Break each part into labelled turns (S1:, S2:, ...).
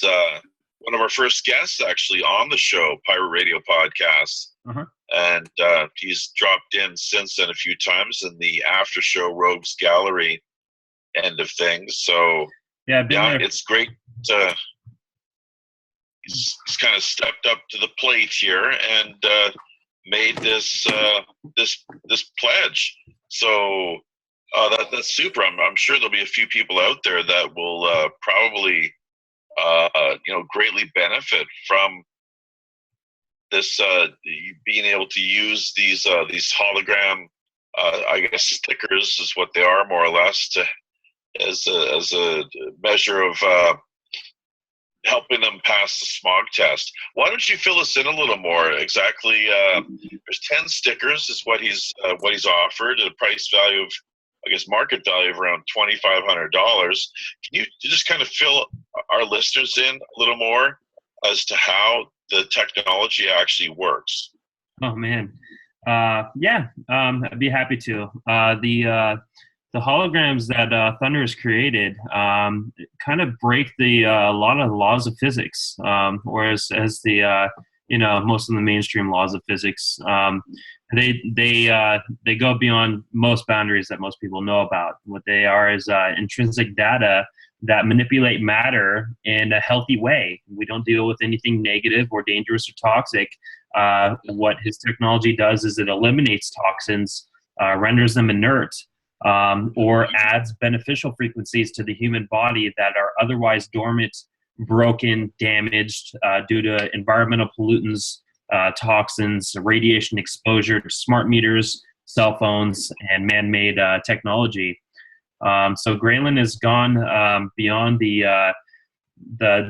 S1: one of our first guests actually on the show, Pirate Radio Podcast.
S2: Uh-huh.
S1: And he's dropped in since then a few times in the after show Rogues Gallery end of things. So
S2: yeah,
S1: it's great. He's kind of stepped up to the plate here and made this pledge. So that's super. I'm sure there'll be a few people out there that will probably greatly benefit from this being able to use these hologram I guess stickers is what they are, more or less, as a measure of helping them pass the smog test. Why don't you fill us in a little more? Exactly, there's 10 stickers is what he's offered at a price value of, I guess, market value of around $2,500. Can you just kind of fill our listeners in a little more as to how the technology actually works?
S2: Oh man, yeah, I'd be happy to. The holograms that Thunder has created kind of break a lot of the laws of physics, whereas as most of the mainstream laws of physics, they go beyond most boundaries that most people know about. What they are is intrinsic data that manipulate matter in a healthy way. We don't deal with anything negative or dangerous or toxic. What his technology does is it eliminates toxins, renders them inert, or adds beneficial frequencies to the human body that are otherwise dormant, broken, damaged due to environmental pollutants, toxins, radiation exposure to smart meters, cell phones, and man-made technology. So Graylind has gone beyond the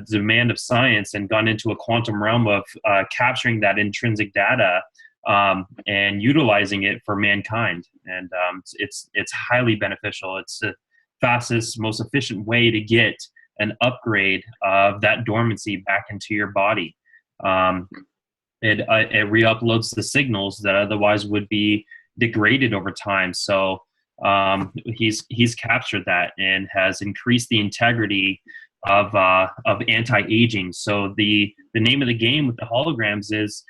S2: demand of science and gone into a quantum realm of capturing that intrinsic data and utilizing it for mankind. And it's highly beneficial. It's the fastest, most efficient way to get an upgrade of that dormancy back into your body. It re-uploads the signals that otherwise would be degraded over time. So he's captured that and has increased the integrity of anti-aging. So the name of the game with the holograms is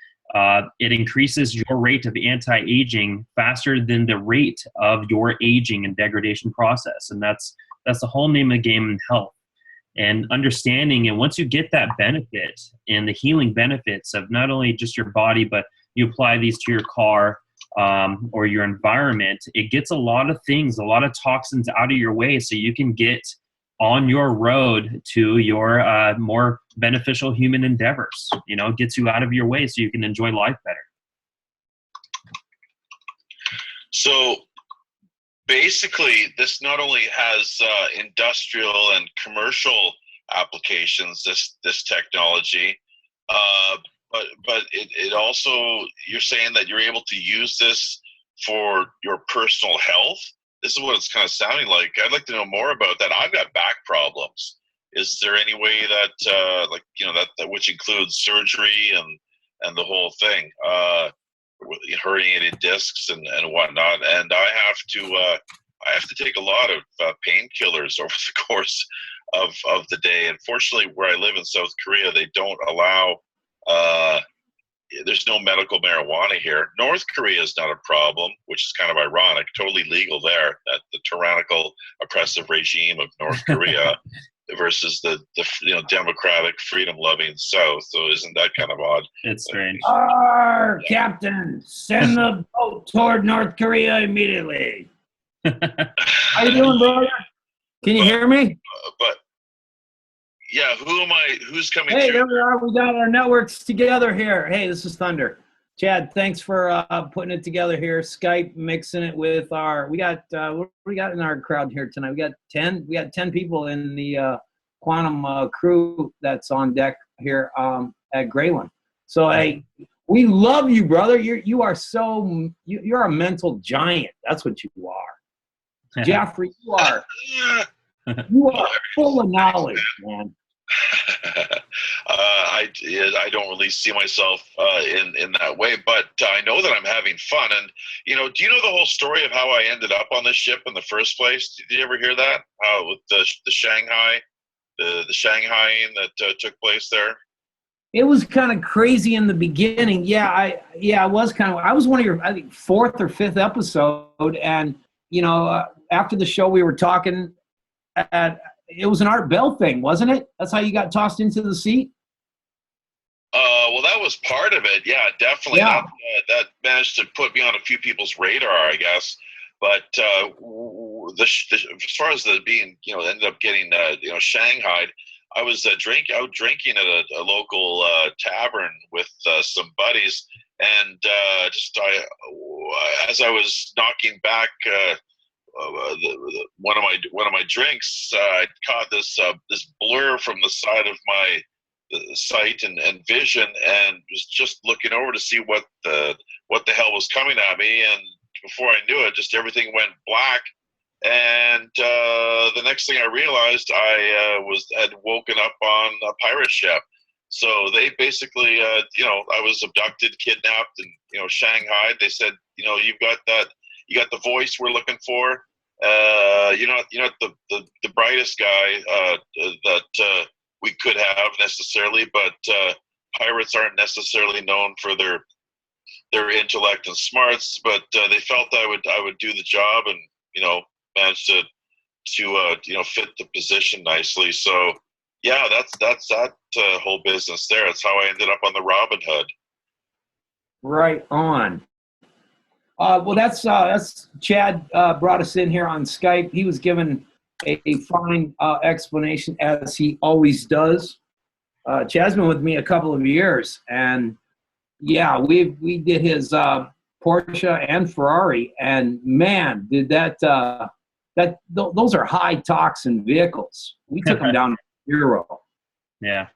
S2: it increases your rate of anti-aging faster than the rate of your aging and degradation process. And that's the whole name of the game in health. And understanding, and once you get that benefit and the healing benefits of not only just your body, but you apply these to your car or your environment, it gets a lot of things, a lot of toxins out of your way so you can get on your road to your more beneficial human endeavors. It gets you out of your way so you can enjoy life better.
S1: So basically, this not only has industrial and commercial applications, this technology, but it also, you're saying that you're able to use this for your personal health. This is what it's kind of sounding like. I'd like to know more about that. I've got back problems. Is there any way that, that which includes surgery and the whole thing, herniated discs and whatnot, and I have to take a lot of painkillers over the course of the day. Unfortunately, where I live in South Korea, they don't allow. There's no medical marijuana here. North Korea is not a problem, which is kind of ironic. Totally legal there. That the tyrannical, oppressive regime of North Korea versus the democratic, freedom-loving South. So isn't that kind of odd?
S2: It's strange.
S3: Captain, send the boat toward North Korea immediately. How you doing, brother? Can you hear me?
S1: But yeah, who's coming
S3: Hey,
S1: through?
S3: there we are. We got our networks together here. Hey, this is Thunder. Chad, thanks for putting it together here. Skype, mixing it with we got what do we got in our crowd here tonight? We got 10 people in the quantum crew that's on deck here at Graylind. So hey, we love you, brother. You're a mental giant. That's what you are. Jeffrey, you are full of knowledge, man.
S1: I don't really see myself in that way, but I know that I'm having fun. And do you know the whole story of how I ended up on this ship in the first place? Did you ever hear that? With the Shanghai the Shanghaiing that took place there?
S3: It was kind of crazy in the beginning. I was I was one of your, I think, fourth or fifth episode, and after the show we were talking. It was an Art Bell thing, wasn't it? That's how you got tossed into the seat.
S1: Well, that was part of it. Yeah, definitely.
S3: Yeah.
S1: That managed to put me on a few people's radar, I guess. But as far as the being, ended up getting, shanghaied, I was out drinking at a local tavern with some buddies, and as I was knocking back one of my drinks, I caught this blur from the side of my sight and vision, and was just looking over to see what the hell was coming at me. And before I knew it, just everything went black. And the next thing I realized, I had woken up on a pirate ship. So they basically, I was abducted, kidnapped, and shanghaied. They said, you got the voice we're looking for. You're not the brightest guy that we could have necessarily, but pirates aren't necessarily known for their intellect and smarts. But they felt I would do the job, and managed to fit the position nicely. So yeah, that's that whole business there. That's how I ended up on the Robin Hood.
S3: Right on. Well, that's Chad brought us in here on Skype. He was given a fine explanation, as he always does. Chad's been with me a couple of years, and yeah, we did his Porsche and Ferrari, and man, did those are high toxin vehicles. We took them down to 0.
S2: Yeah.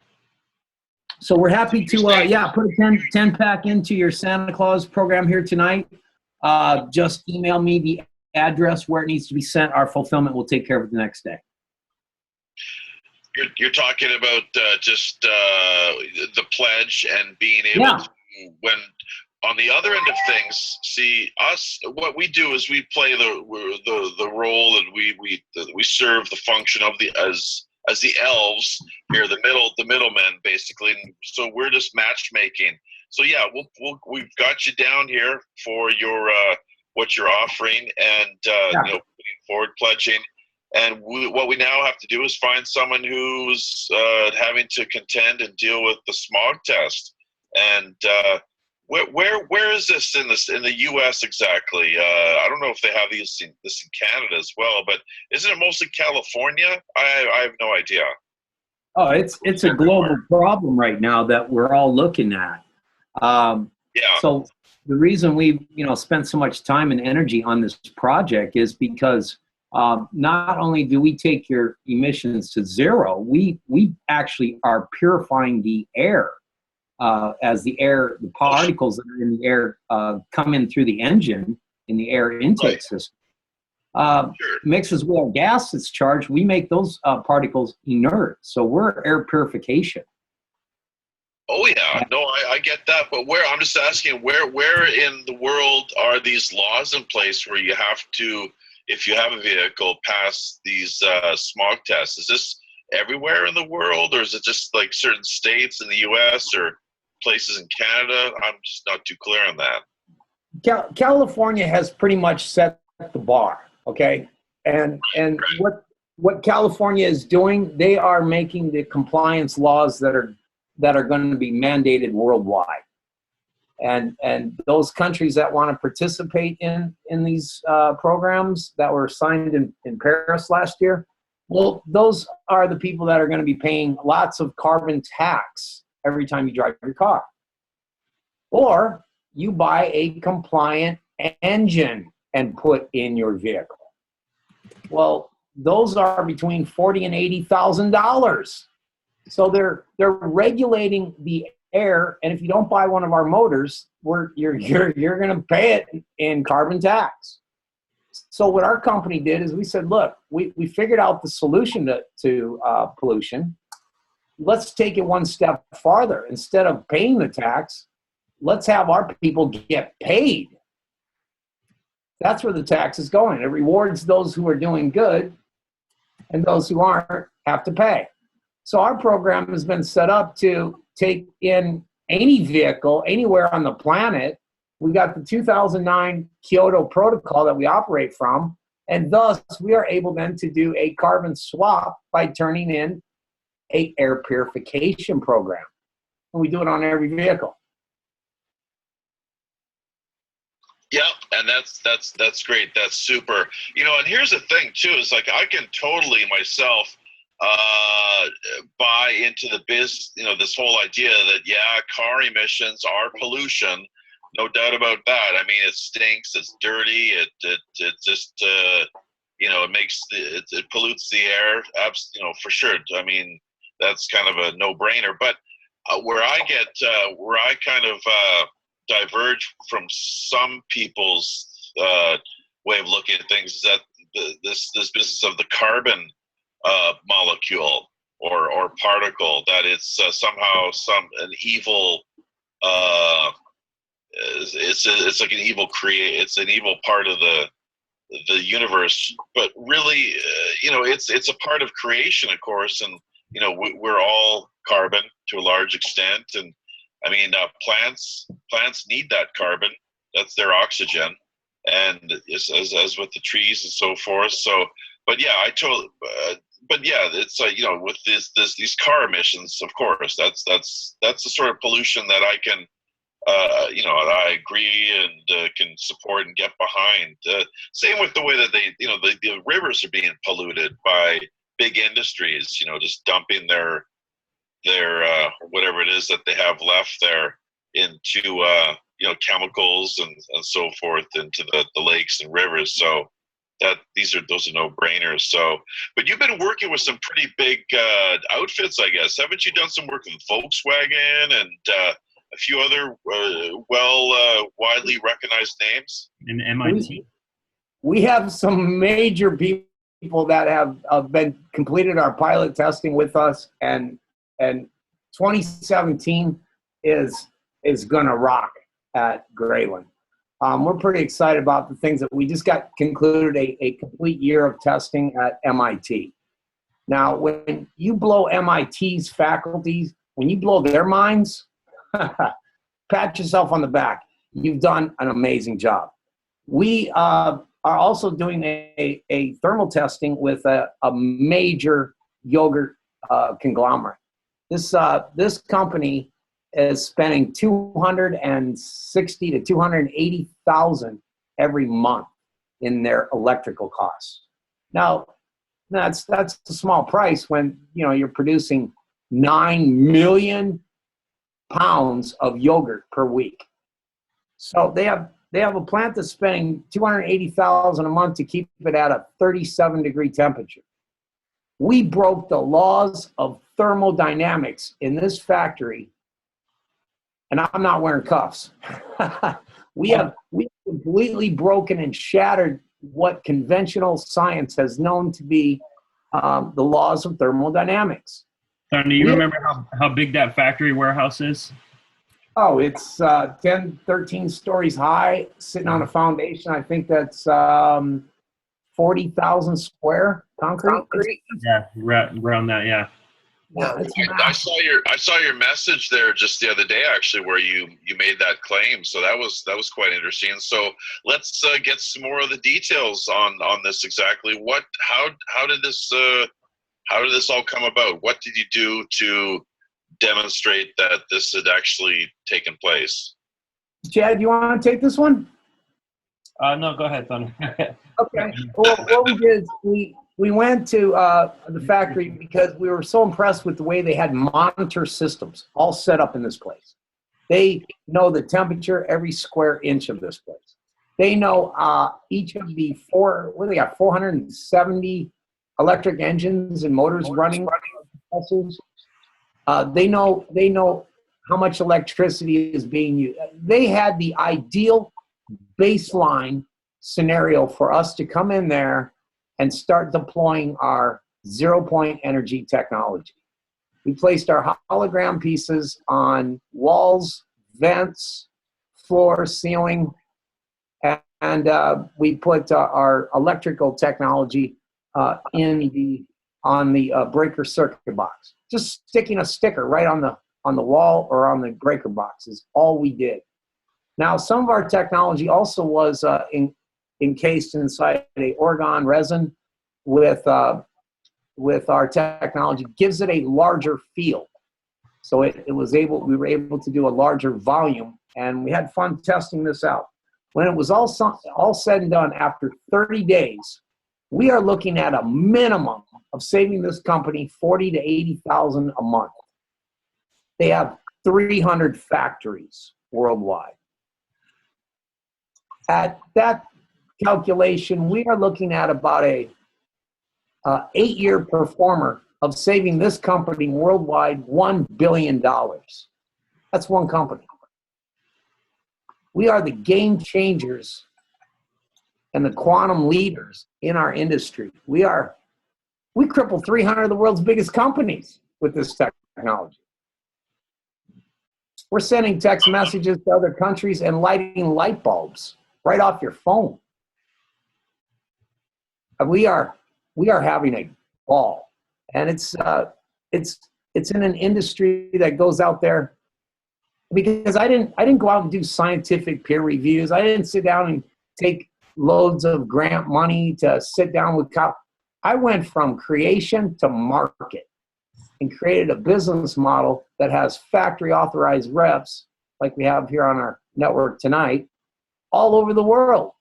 S3: So we're happy to put a 10 pack into your Santa Claus program here tonight. Just email me the address where it needs to be sent. Our fulfillment will take care of it the next day.
S1: You're talking about just the pledge and being able to, when on the other end of things, see us. What we do is we play the role, and we serve the function of as the elves here, the middlemen basically. And so we're just matchmaking. So yeah, we've got you down here for your what you're offering, and putting forward pledging. And what we now have to do is find someone who's having to contend and deal with the smog test. And where is this in the U.S. exactly? I don't know if they have this in Canada as well, but isn't it mostly California? I have no idea.
S3: Oh, it's a global problem right now that we're all looking at. So the reason we spent so much time and energy on this project is because not only do we take your emissions to 0, we actually are purifying the air as the particles that are in the air come in through the engine in the air intake system. Mixes with our gas that's charged, we make those particles inert. So we're air purification.
S1: Oh yeah, no, I get that, but I'm just asking where in the world are these laws in place where you have to, if you have a vehicle, pass these smog tests? Is this everywhere in the world, or is it just like certain states in the U.S. or places in Canada? I'm just not too clear on that.
S3: California has pretty much set the bar, okay? And what California is doing, they are making the compliance laws that are going to be mandated worldwide. And those countries that want to participate in these programs that were signed in Paris last year, well, those are the people that are going to be paying lots of carbon tax every time you drive your car. Or you buy a compliant engine and put in your vehicle. Well, those are between $40,000 and $80,000. So they're regulating the air, and if you don't buy one of our motors, you're going to pay it in carbon tax. So what our company did is we said, look, we figured out the solution to pollution. Let's take it one step farther. Instead of paying the tax, let's have our people get paid. That's where the tax is going. It rewards those who are doing good, and those who aren't have to pay. So our program has been set up to take in any vehicle anywhere on the planet. We got the 2009 Kyoto Protocol that we operate from, and thus we are able then to do a carbon swap by turning in a air purification program. And we do it on every vehicle.
S1: Yeah, and that's great. That's super. You know, and here's the thing too, is like I can totally myself buy into the this whole idea that car emissions are pollution, no doubt about that. I mean, it stinks, it's dirty, it just it makes it pollutes the air, for sure. I mean, that's kind of a no-brainer. But where I kind of diverge from some people's way of looking at things is that this business of the carbon molecule or particle, that it's somehow an evil it's like an evil it's an evil part of the universe. But really, it's a part of creation, of course, and we're all carbon to a large extent. And I mean, plants need that carbon. That's their oxygen, and as with the trees and so forth. So, but yeah, it's like, with these car emissions, of course, that's the sort of pollution that I can, I agree and can support and get behind. Same with the way that the rivers are being polluted by big industries, just dumping their whatever it is that they have left there into chemicals and so forth into the lakes and rivers. So those are no-brainers. So, but you've been working with some pretty big outfits, I guess. Haven't you done some work with Volkswagen and a few other widely recognized names?
S2: In MIT.
S3: We have some major people that have been completed our pilot testing with us, and 2017 is going to rock at Graylind. We're pretty excited about the things that we just got concluded a complete year of testing at MIT. Now, when you blow MIT's faculties, when you blow their minds, pat yourself on the back. You've done an amazing job. We are also doing a thermal testing with a major yogurt conglomerate. This company is spending $260,000 to $280,000 every month in their electrical costs. Now, that's a small price when you're producing 9 million pounds of yogurt per week. So they have a plant that's spending $280,000 a month to keep it at a 37-degree temperature. We broke the laws of thermodynamics in this factory, and I'm not wearing cuffs. We completely broken and shattered what conventional science has known to be the laws of thermodynamics.
S2: Don, do you remember how big that factory warehouse is?
S3: Oh, it's 10, 13 stories high, sitting on a foundation. I think that's 40,000 square concrete.
S2: Yeah, around that, yeah.
S3: Yeah,
S1: I saw your message there just the other day, actually, where you made that claim. So that was quite interesting. So let's get some more of the details on this exactly. How did this all come about? What did you do to demonstrate that this had actually taken place?
S3: Chad, you want to take this one?
S2: No, go ahead, Thunder.
S3: Okay. Well, what we did is we went to the factory because we were so impressed with the way they had monitor systems all set up in this place. They know the temperature every square inch of this place. They know each of the 470 electric engines and motors running. They know how much electricity is being used. They had the ideal baseline scenario for us to come in there and start deploying our zero-point energy technology. We placed our hologram pieces on walls, vents, floor, ceiling, and we put our electrical technology in the on the breaker circuit box. Just sticking a sticker right on the wall or on the breaker box is all we did. Now, some of our technology also was encased inside a orgone resin with our technology, gives it a larger field. So we were able to do a larger volume, and we had fun testing this out. When it was all said and done, after 30 days, we are looking at a minimum of saving this company $40,000 to $80,000 a month. They have 300 factories worldwide. At that calculation, we are looking at about a 8-year performer of saving this company worldwide $1 billion. That's one company. We are the game changers and the quantum leaders in our industry. We cripple 300 of the world's biggest companies with this technology. We're sending text messages to other countries and lighting light bulbs right off your phone. We are having a ball, and it's in an industry that goes out there, because I didn't go out and do scientific peer reviews. I didn't sit down and take loads of grant money to sit down with I went from creation to market and created a business model that has factory authorized reps like we have here on our network tonight all over the world.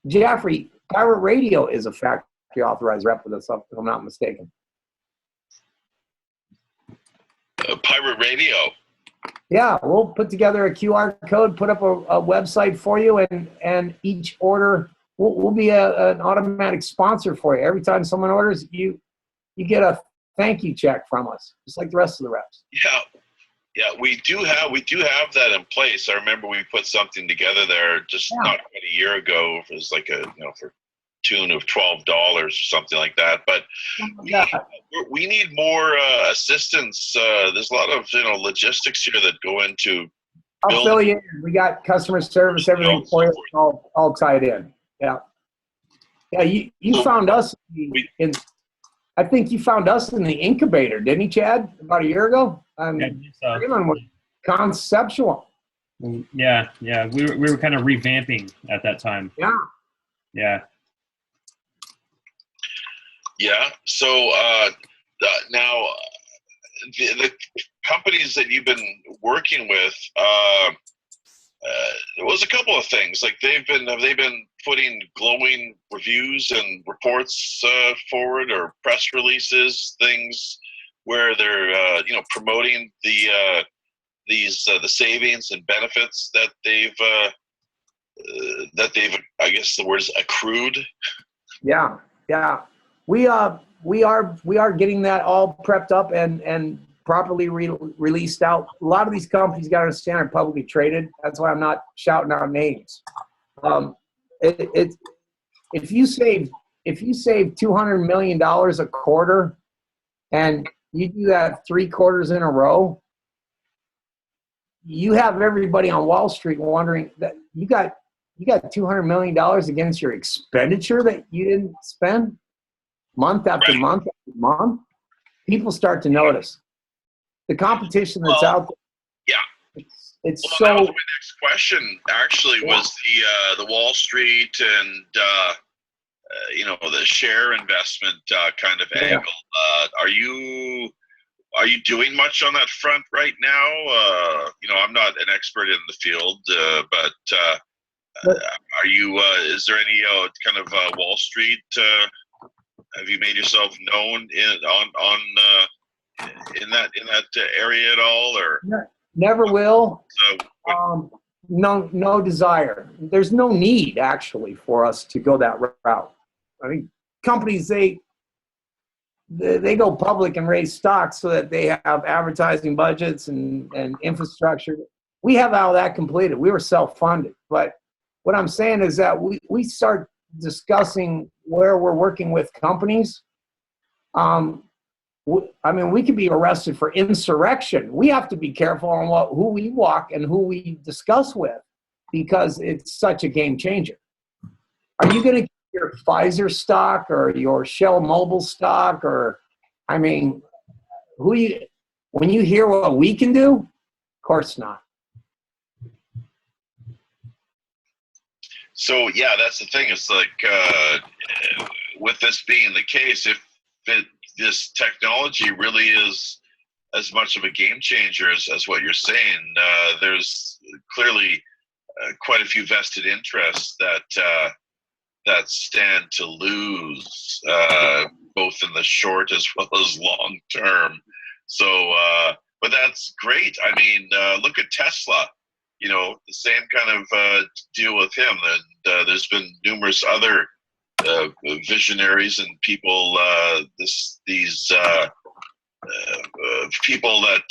S3: Jeffrey, Pirate Radio is a factory authorized rep with us, if I'm not mistaken.
S1: Pirate Radio.
S3: Yeah, we'll put together a QR code, put up a website for you, and each order will be an automatic sponsor for you. Every time someone orders, you get a thank you check from us, just like the rest of the reps.
S1: Yeah, we do have that in place. I remember we put something together there not quite a year ago. It was like for tune of $12 or something like that. But we need more assistance. There's a lot of logistics here that go into.
S3: I'll fill you in. We got customer service, everything for you, all tied in. Yeah. You found us in. I think you found us in the incubator, didn't you, Chad? About a year ago. Graylind was conceptual.
S2: Yeah. We were kind of revamping at that time. Yeah.
S1: So now the companies that you've been working with, there was a couple of things. Like have they been putting glowing reviews and reports forward, or press releases, things where they're promoting the savings and benefits that they've I guess the word is accrued.
S3: Yeah. We are getting that all prepped up and properly released out. A lot of these companies got to understand are publicly traded. That's why I'm not shouting out names. If you save $200 million a quarter, and you do that 3 quarters in a row, you have everybody on Wall Street wondering that you got $200 million against your expenditure that you didn't spend month after month after month. People start to notice the competition that's out there.
S1: Yeah,
S3: that
S1: was my next question. Actually, was the Wall Street and the share investment kind of angle. Are you doing much on that front right now? I'm not an expert in the field, but are you? Is there any kind of Wall Street? Have you made yourself known in that area at all, or
S3: never will? No desire. There's no need actually for us to go that route. I mean, companies they go public and raise stocks so that they have advertising budgets and infrastructure. We have all that completed. We were self-funded. But what I'm saying is that we start discussing where we're working with companies. We could be arrested for insurrection. We have to be careful on who we walk and who we discuss with, because it's such a game changer. Are you going to get your Pfizer stock or your Shell Mobile stock or I mean, when you hear what we can do, of course not.
S1: So yeah, that's the thing. It's like with this being the case, if this technology really is as much of a game changer as what you're saying, there's clearly quite a few vested interests that stand to lose, both in the short as well as long term. So, but that's great. I mean, look at Tesla. You know, the same kind of deal with him. And there's been numerous other visionaries and people. These people that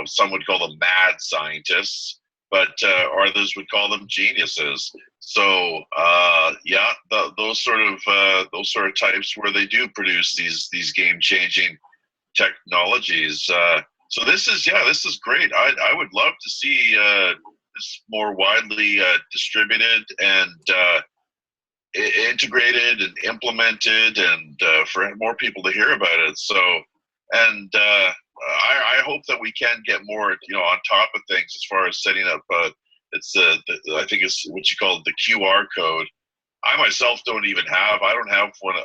S1: some would call them mad scientists, but others would call them geniuses. So those sort of types where they do produce these game changing technologies. So this is great. I would love to see this more widely distributed and integrated and implemented, and for more people to hear about it. So, and I hope that we can get more, on top of things as far as setting up. I think it's what you call the QR code. I myself I don't have one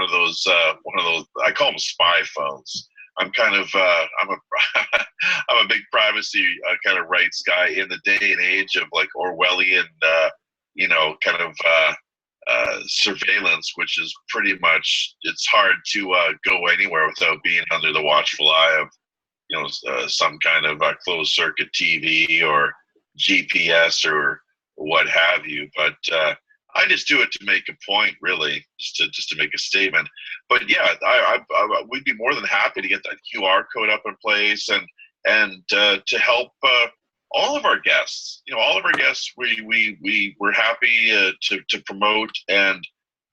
S1: of those. I call them spy phones. I'm kind of I'm a big privacy kind of rights guy in the day and age of like Orwellian, kind of surveillance, which is pretty much, it's hard to go anywhere without being under the watchful eye of some kind of closed circuit TV or GPS or what have you. But I just do it to make a point, really, just to make a statement. But yeah, we'd be more than happy to get that QR code up in place and to help all of our guests. All of our guests, we're happy to promote and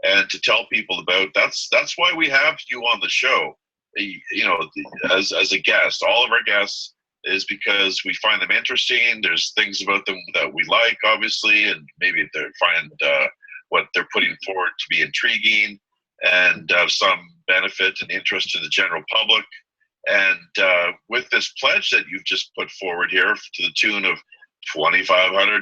S1: to tell people about. That's why we have you on the show. As a guest, all of our guests, is because we find them interesting. There's things about them that we like, obviously, and maybe they find what they're putting forward to be intriguing and of some benefit and interest to the general public. And with this pledge that you've just put forward here to the tune of $2,500,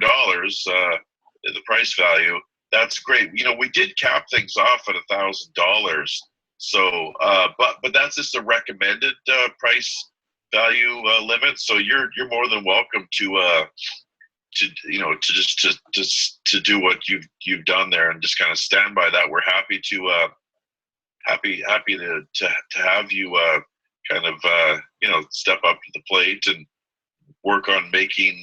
S1: the price value, that's great. We did cap things off at $1,000. So, but that's just a recommended price value limit. So you're more than welcome to do what you've done there and just kind of stand by that. We're happy to have you kind of step up to the plate and work on making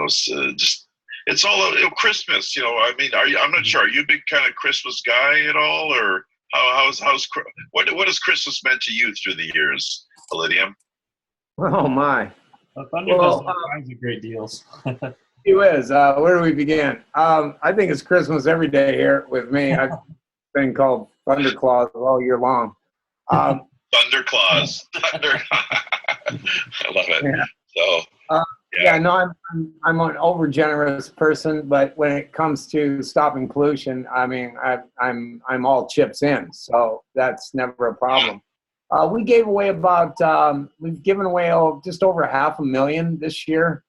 S1: just, it's all Christmas. I'm not sure. Are you a big kind of Christmas guy at all, or what has Christmas meant to you through the years, Elydium?
S3: Oh my!
S2: Thunder does all kinds of great deals.
S3: He is. Where do we begin? I think it's Christmas every day here with me. I've been called Thunder Claus all year long.
S1: Thunder Claus. Thunder. I love it.
S3: Yeah.
S1: So.
S3: I'm an overgenerous person, but when it comes to stopping pollution, I mean, I'm all chips in, so that's never a problem. We gave away we've given away just over $500,000 this year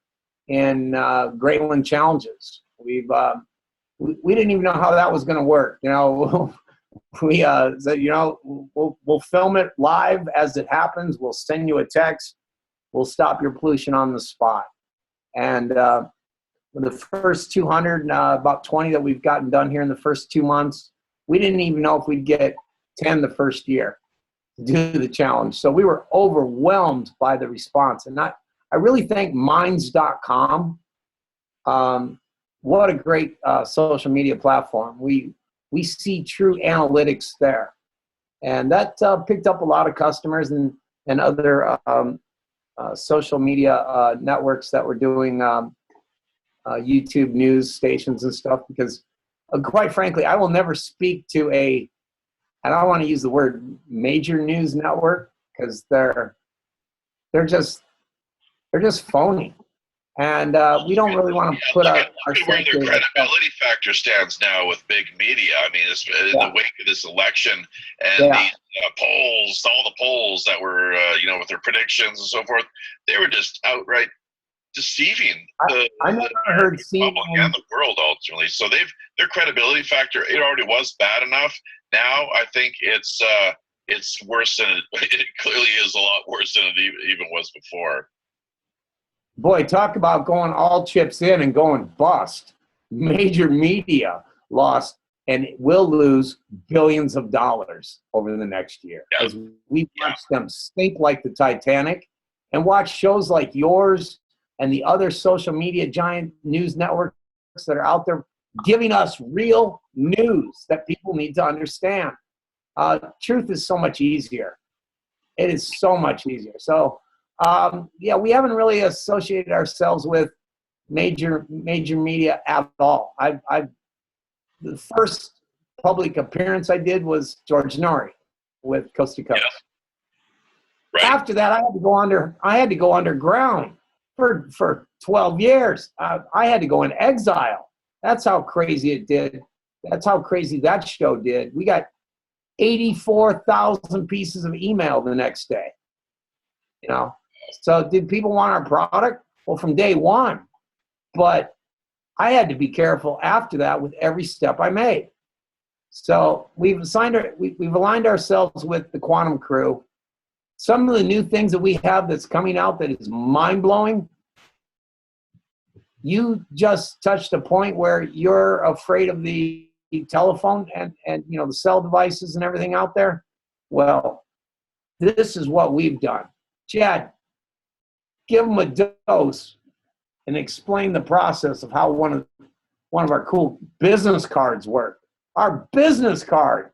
S3: in Graylind challenges. We didn't even know how that was going to work. We said, we'll film it live as it happens. We'll send you a text. We'll stop your pollution on the spot. And the first 200, about 20 that we've gotten done here in the first 2 months, we didn't even know if we'd get 10 the first year to do the challenge. So we were overwhelmed by the response. And I really thank Minds.com. What a great social media platform. We see true analytics there. And that picked up a lot of customers and other social media networks that were doing YouTube news stations and stuff, because quite frankly, I will never speak to I don't want to use the word major news network, because they're just phony. And we don't really want to put
S1: look
S3: our
S1: at where their credibility factor stands now with big media. I mean, it's in the wake of this election and these polls, all the polls that were, with their predictions and so forth, they were just outright deceiving
S3: I never heard
S1: public and the world ultimately. So their credibility factor, it already was bad enough. Now I think it's worse than it clearly is a lot worse than it even was before.
S3: Boy, talk about going all chips in and going bust. Major media lost and will lose billions of dollars over the next year. As we watch them sink like the Titanic and watch shows like yours and the other social media giant news networks that are out there giving us real news that people need to understand. Truth is so much easier. It is so much easier. So, we haven't really associated ourselves with major media at all. The first public appearance I did was George Norrie with Coast to Coast. Yeah. Right. After that, I had to go underground for 12 years. I had to go in exile. That's how crazy it did. That's how crazy that show did. We got 84,000 pieces of email the next day. So did people want our product? Well, from day one. But I had to be careful after that with every step I made. So we've aligned ourselves with the Quantum Crew. Some of the new things that we have that's coming out that is mind-blowing. You just touched a point where you're afraid of the telephone and the cell devices and everything out there. Well, this is what we've done. Chad, give them a dose and explain the process of how one of our cool business cards work. Our business card.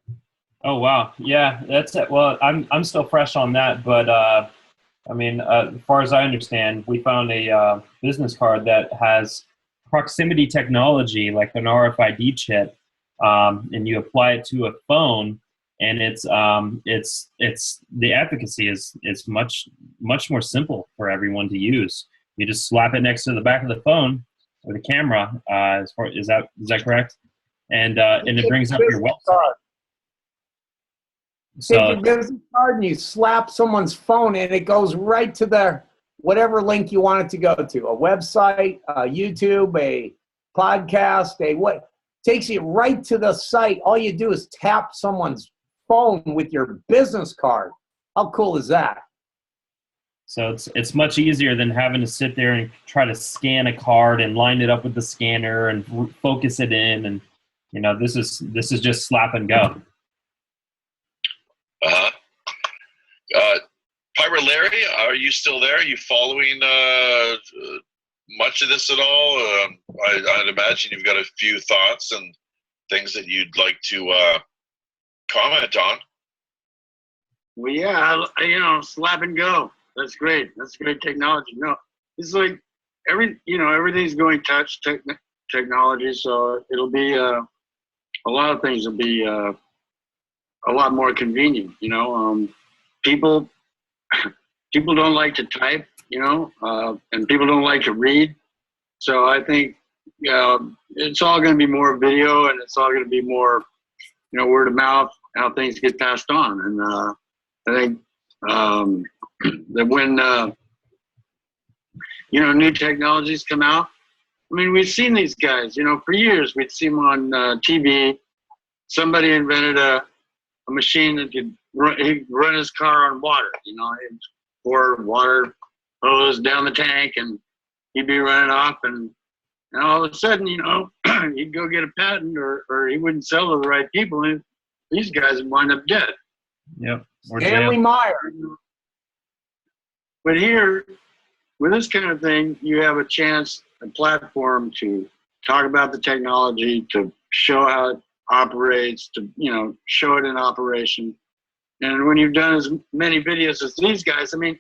S2: Oh wow, yeah, that's it. Well, I'm still fresh on that, but as far as I understand, we found a business card that has proximity technology, like an RFID chip, and you apply it to a phone, and it's the efficacy is much more simple for everyone to use. You just slap it next to the back of the phone or the camera. Is that correct? And it brings up your website.
S3: So take your business card and you slap someone's phone, and it goes right to their whatever link you want it to go to. A website, a YouTube, a podcast, takes you right to the site. All you do is tap someone's phone with your business card. How cool is that?
S2: So it's much easier than having to sit there and try to scan a card and line it up with the scanner and focus it in, and this is just slap and go.
S1: Pirate Larry, are you still there? Are you following much of this at all? I'd imagine you've got a few thoughts and things that you'd like to comment on.
S4: Well, yeah, slap and go. That's great. That's great technology. No, it's like everything's going touch technology, so it'll be a lot of things will be a lot more convenient. People don't like to type, and people don't like to read. So I think it's all going to be more video, and it's all going to be more, word of mouth, how things get passed on. And I think that when new technologies come out, I mean, we've seen these guys, for years. We'd see them on TV. Somebody invented a machine that could run his car on water. He'd pour water hose down the tank, and he'd be running off, and all of a sudden, he'd go get a patent, or he wouldn't sell to the right people, and these guys would wind up dead.
S2: Yep.
S3: Stanley Meyer.
S4: But here, with this kind of thing, you have a chance, a platform to talk about the technology, to show how it operates, to show it in operation. And when you've done as many videos as these guys, I mean,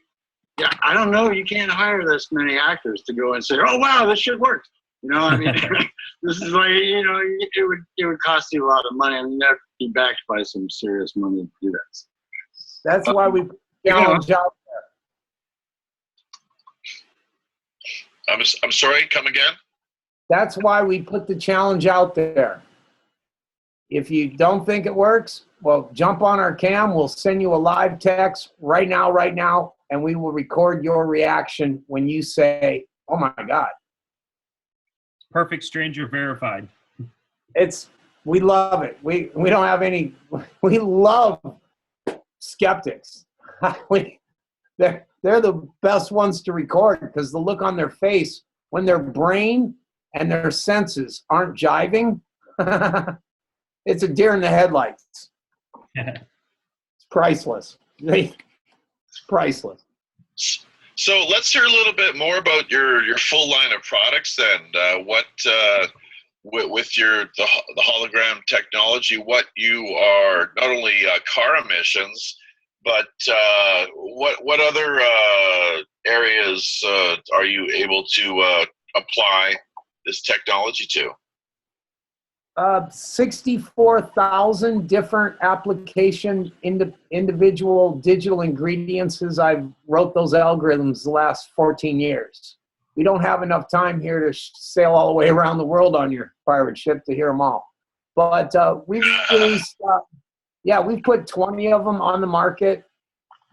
S4: I don't know, you can't hire this many actors to go and say, "Oh wow, this shit works." I mean, this is like, it would cost you a lot of money, and you'd have to be backed by some serious money to do that.
S3: That's why we challenge out
S1: I'm sorry. Come again.
S3: That's why we put the challenge out there. If you don't think it works, well, jump on our cam. We'll send you a live text right now, and we will record your reaction when you say, "Oh my God."
S2: Perfect stranger verified.
S3: We love it. We don't have any. We love skeptics. They're the best ones to record because the look on their face when their brain and their senses aren't jiving. It's a deer in the headlights. It's priceless. It's priceless.
S1: So let's hear a little bit more about your full line of products then. What with the hologram technology, what you are not only car emissions, but what other areas are you able to apply this technology to?
S3: 64,000 different application individual digital ingredients as I've wrote those algorithms the last 14 years. We don't have enough time here to sail all the way around the world on your pirate ship to hear them all. But we've released, we've put 20 of them on the market.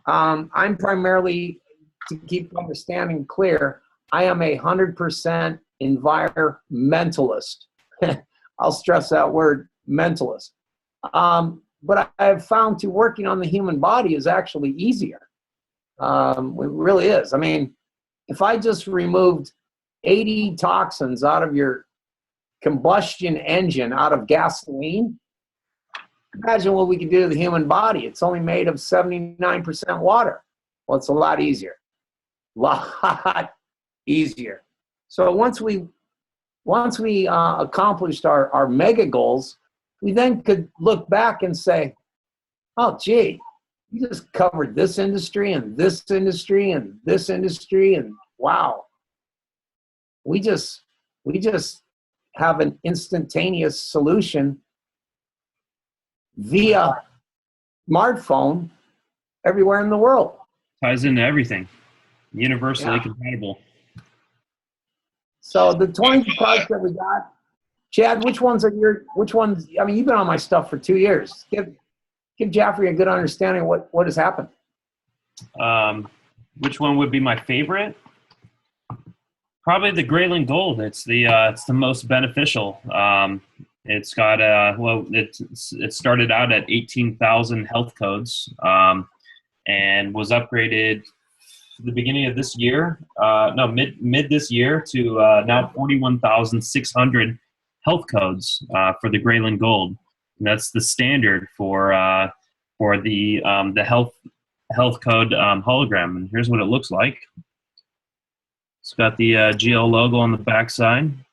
S3: I'm primarily, to keep understanding clear, I am 100% environmentalist. I'll stress that word, mentalist. But I have found to working on the human body is actually easier. It really is. I mean, if I just removed 80 toxins out of your combustion engine, out of gasoline, imagine what we could do to the human body. It's only made of 79% water. Well, it's a lot easier. Lot easier. So once we accomplished our mega goals, we then could look back and say, oh, gee, we just covered this industry and this industry and this industry, and wow, we just have an instantaneous solution via smartphone everywhere in the world.
S2: Ties into everything, universally compatible.
S3: So the 20 products that we got, Chad, which ones, I mean, you've been on my stuff for 2 years. Give Jaffrey a good understanding of what has happened.
S2: Which one would be my favorite? Probably the Graylind Gold. It's the most beneficial. It's got it started out at 18,000 health codes, and was upgraded the beginning of this year, mid this year to now 41,600 health codes for the Graylind Gold. And that's the standard for the health code hologram. And here's what it looks like. It's got the GL logo on the backside. And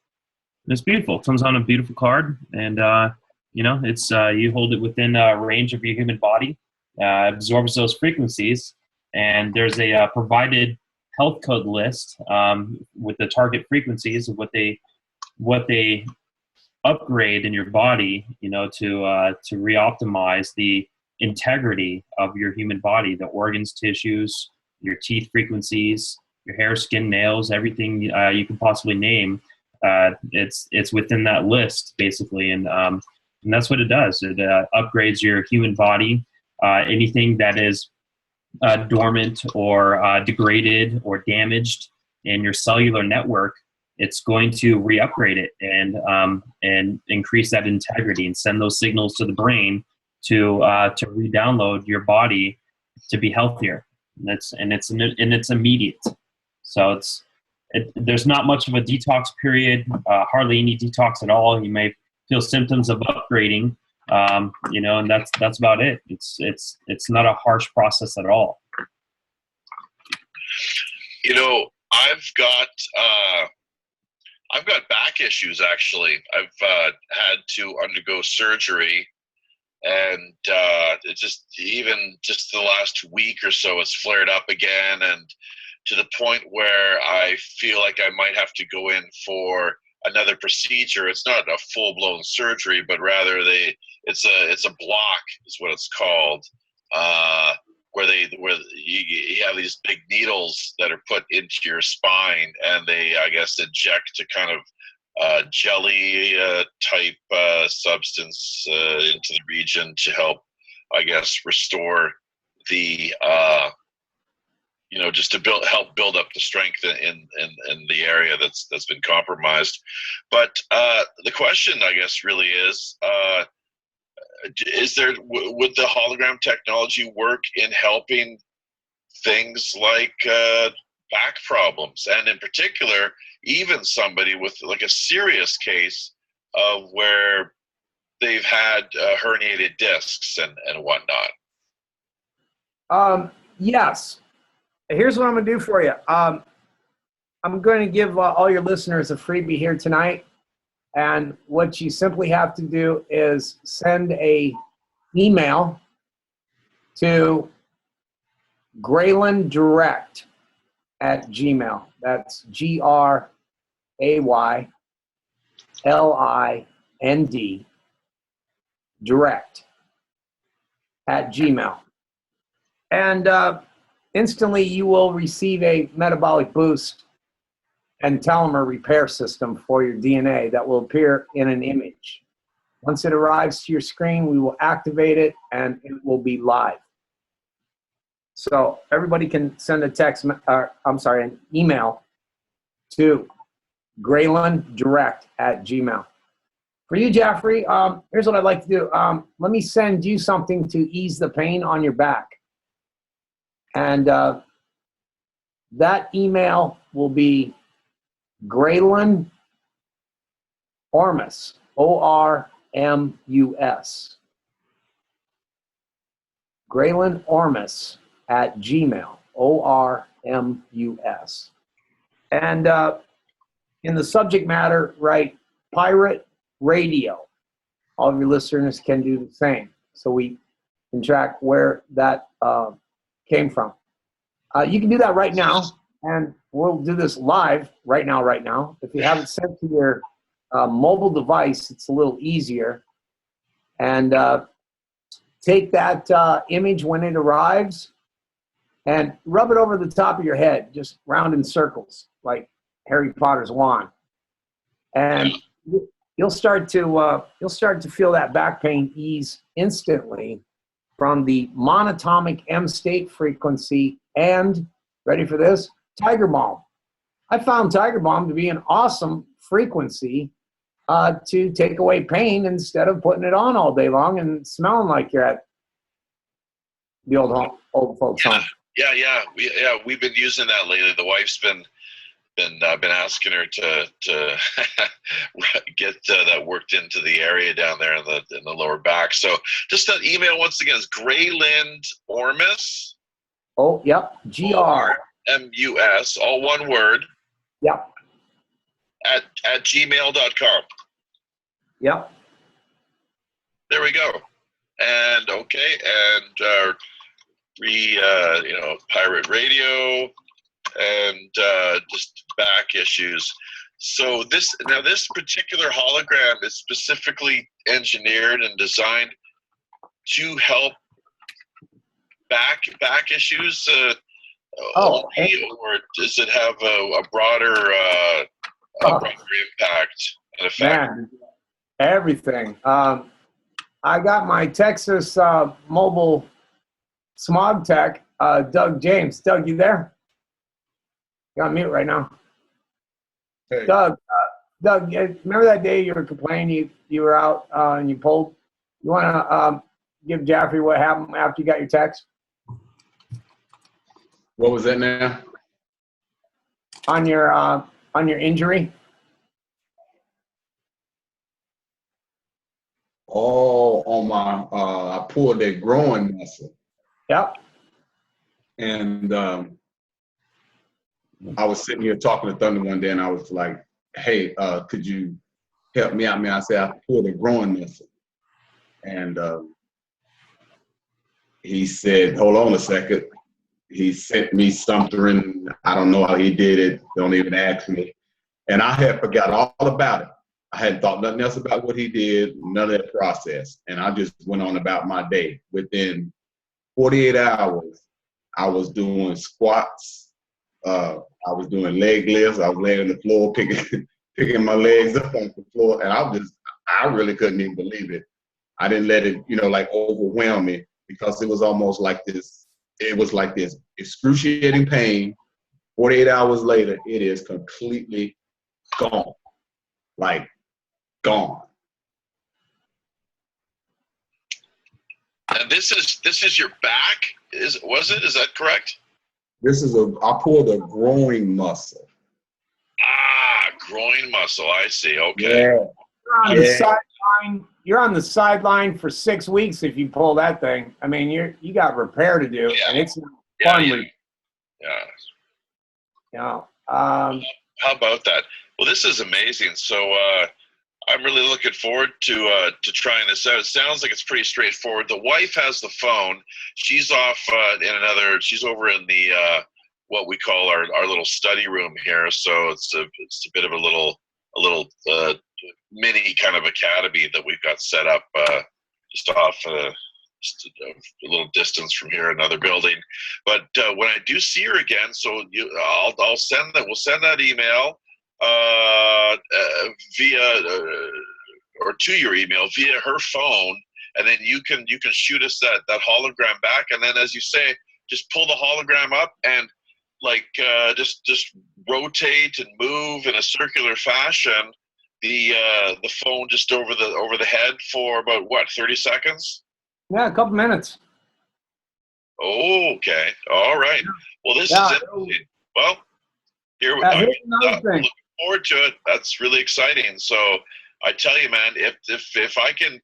S2: it's beautiful. It comes on a beautiful card, and it's you hold it within range of your human body, absorbs those frequencies. And there's a provided health code list with the target frequencies of what they upgrade in your body, to reoptimize the integrity of your human body, the organs, tissues, your teeth frequencies, your hair, skin, nails, everything you can possibly name. It's within that list basically, and that's what it does. It upgrades your human body. Anything that is dormant or degraded or damaged in your cellular network, it's going to re-upgrade it and increase that integrity and send those signals to the brain to re-download your body to be healthier. And it's immediate. So there's not much of a detox period, hardly any detox at all. You may feel symptoms of upgrading, and that's about it. It's not a harsh process at all.
S1: I've got back issues actually. I've had to undergo surgery, and it just the last week or so it's flared up again, and to the point where I feel like I might have to go in for another procedure. It's not a full-blown surgery, but rather it's a block is what it's called, where you have these big needles that are put into your spine, and they, I guess, inject a kind of jelly type substance into the region to help, I guess, restore the just to help build up the strength in the area that's been compromised. But the question, I guess, really is would the hologram technology work in helping things like back problems, and in particular, even somebody with like a serious case of where they've had herniated discs and whatnot?
S3: Yes. Here's what I'm going to do for you. I'm going to give all your listeners a freebie here tonight. And what you simply have to do is send a email to Graylind Direct at Gmail. That's GRAYLIND Direct at Gmail. And instantly you will receive a metabolic boost and telomere repair system for your DNA that will appear in an image. Once it arrives to your screen, we will activate it and it will be live. So everybody can send a an email to GraylinDirect@gmail. For you, Jeffrey, here's what I'd like to do. Let me send you something to ease the pain on your back. And that email will be Graylind Ormus, ORMUS. Graylind Ormus at Gmail, ORMUS. And in the subject matter, write Pirate Radio. All of your listeners can do the same, so we can track where that came from. You can do that right now, and we'll do this live right now. If you have it sent to your mobile device, it's a little easier. And take that image when it arrives and rub it over the top of your head, just round in circles, like Harry Potter's wand. And you'll start to feel that back pain ease instantly from the monatomic M state frequency and, ready for this, Tiger Balm. I found Tiger Balm to be an awesome frequency to take away pain instead of putting it on all day long and smelling like you're at the old folks home.
S1: Yeah. We've been using that lately. The wife's been asking her to get that worked into the area down there in the lower back. So just that email once again is Graylind Ormus.
S3: Oh, yep.
S1: GRMUS, all one word.
S3: Yep.
S1: At gmail.com.
S3: Yep.
S1: There we go. And okay, and Pirate Radio and just back issues. So this particular hologram is specifically engineered and designed to help back issues only, or does it have a broader impact and effect?
S3: Man, everything. I got my Texas mobile smog tech, Doug James. Doug, you there? You're on mute right now.
S5: Hey.
S3: Doug, remember that day you were complaining you were out and you pulled? You want to give Jaffrey what happened after you got your text?
S5: What was that now?
S3: On your injury?
S5: Oh, on my, I pulled that groin muscle.
S3: Yep.
S5: And I was sitting here talking to Thunder one day, and I was like, hey, could you help me out, man? I said, I pulled a groin muscle. And he said, hold on a second. He sent me something. I don't know how he did it. Don't even ask me. And I had forgot all about it. I hadn't thought nothing else about what he did, none of that process. And I just went on about my day. Within 48 hours, I was doing squats. I was doing leg lifts. I was laying on the floor, picking my legs up off the floor, and I really couldn't even believe it. I didn't let it, like overwhelm me, because it was almost like this. It was like this excruciating pain. 48 hours later, it is completely gone, like gone.
S1: And this is your back. Is that correct?
S5: I pulled a groin muscle.
S1: Ah, groin muscle. I see. Okay.
S5: Yeah.
S3: You're on the sideline for 6 weeks if you pull that thing. I mean, you got repair to do, and it's not fun.
S1: How about that? Well, this is amazing. So I'm really looking forward to trying this out. It sounds like it's pretty straightforward. The wife has the phone. She's off she's over in the what we call our little study room here. So it's a bit of a little mini kind of academy that we've got set up just off just a little distance from here, another building. But when I do see her again, so I'll send that. We'll send that email via or to your email via her phone, and then you can shoot us that hologram back, and then, as you say, just pull the hologram up and just rotate and move in a circular fashion the phone just over the head for about 30 seconons?
S3: Yeah, a couple minutes.
S1: Oh, okay. All right. Well, this is it. Well,
S3: here's another thing.
S1: Looking forward to it. That's really exciting. So I tell you, man, if I can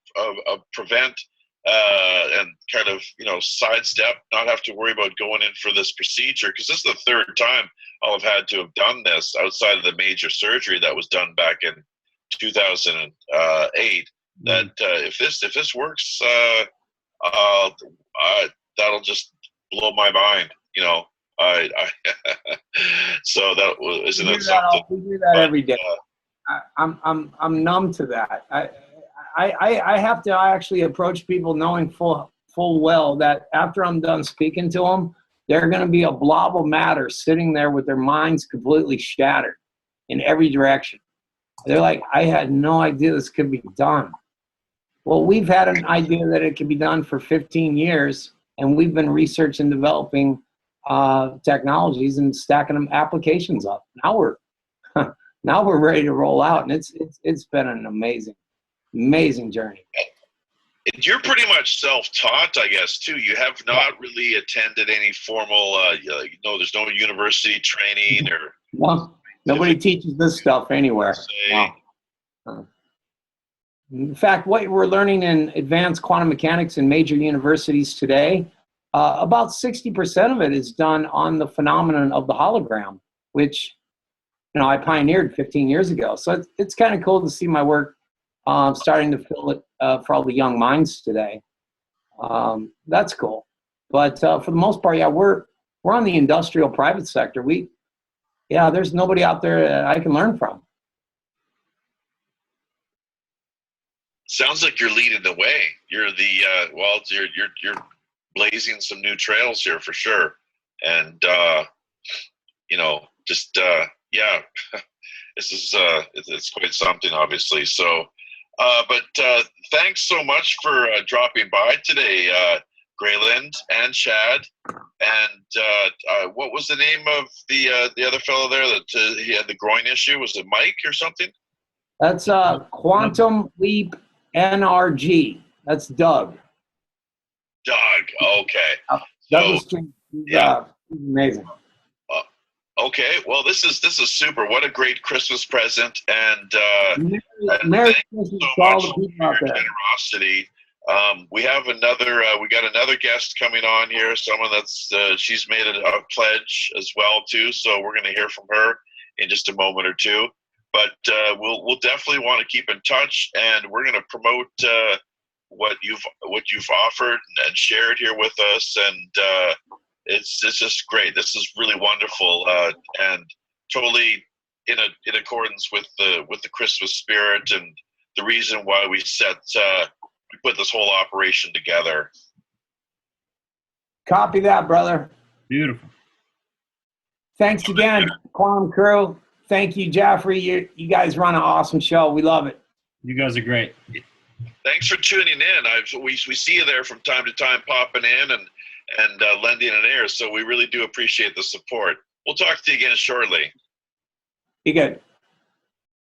S1: prevent and kind of sidestep, not have to worry about going in for this procedure, because this is the third time I'll have had to have done this outside of the major surgery that was done back in 2008. That if this works, that'll just blow my mind. So that isn't it something?
S3: We do that every day. I'm numb to that. I have to actually approach people knowing full well that after I'm done speaking to them, they're going to be a blob of matter sitting there with their minds completely shattered in every direction. They're like, I had no idea this could be done. Well, we've had an idea that it can be done for 15 years, and we've been researching, developing technologies and stacking them applications up. Now we're ready to roll out, and it's been an amazing journey.
S1: You're pretty much self-taught, I guess, too. You have not really attended any formal, there's no university training or.
S3: No, nobody teaches this stuff anywhere. No. In fact, what we're learning in advanced quantum mechanics in major universities today, about 60% of it is done on the phenomenon of the hologram, which I pioneered 15 years ago. So it's kind of cool to see my work starting to fill it for all the young minds today. That's cool. But for the most part, we're on the industrial private sector. There's nobody out there that I can learn from.
S1: Sounds like you're leading the way. You're you're blazing some new trails here for sure. And this is it's quite something, obviously. So but thanks so much for dropping by today, Graylind and Chad. And what was the name of the other fellow there that he had the groin issue? Was it Mike or something?
S3: That's Quantum Leap NRG. That's Doug.
S1: Okay.
S3: Douglas King. Amazing.
S1: Okay. Well, this is super. What a great Christmas present, and
S3: Merry
S1: thank
S3: Christmas
S1: you
S3: to
S1: so
S3: all
S1: much
S3: the
S1: for
S3: people out
S1: your
S3: there.
S1: generosity. We have we got another guest coming on here. Someone that's she's made a pledge as well too. So we're going to hear from her in just a moment or two. But we'll definitely want to keep in touch, and we're going to promote what you've offered and shared here with us, and it's just great. This is really wonderful and totally in accordance with the Christmas spirit and the reason why we put this whole operation together.
S3: Copy that, brother.
S2: Beautiful.
S3: Thanks again, Quantum Crew. Thank you, Jeffrey. You guys run an awesome show. We love it.
S2: You guys are great.
S1: Thanks for tuning in. We see you there from time to time, popping in and lending an ear. So we really do appreciate the support. We'll talk to you again shortly.
S3: Be good.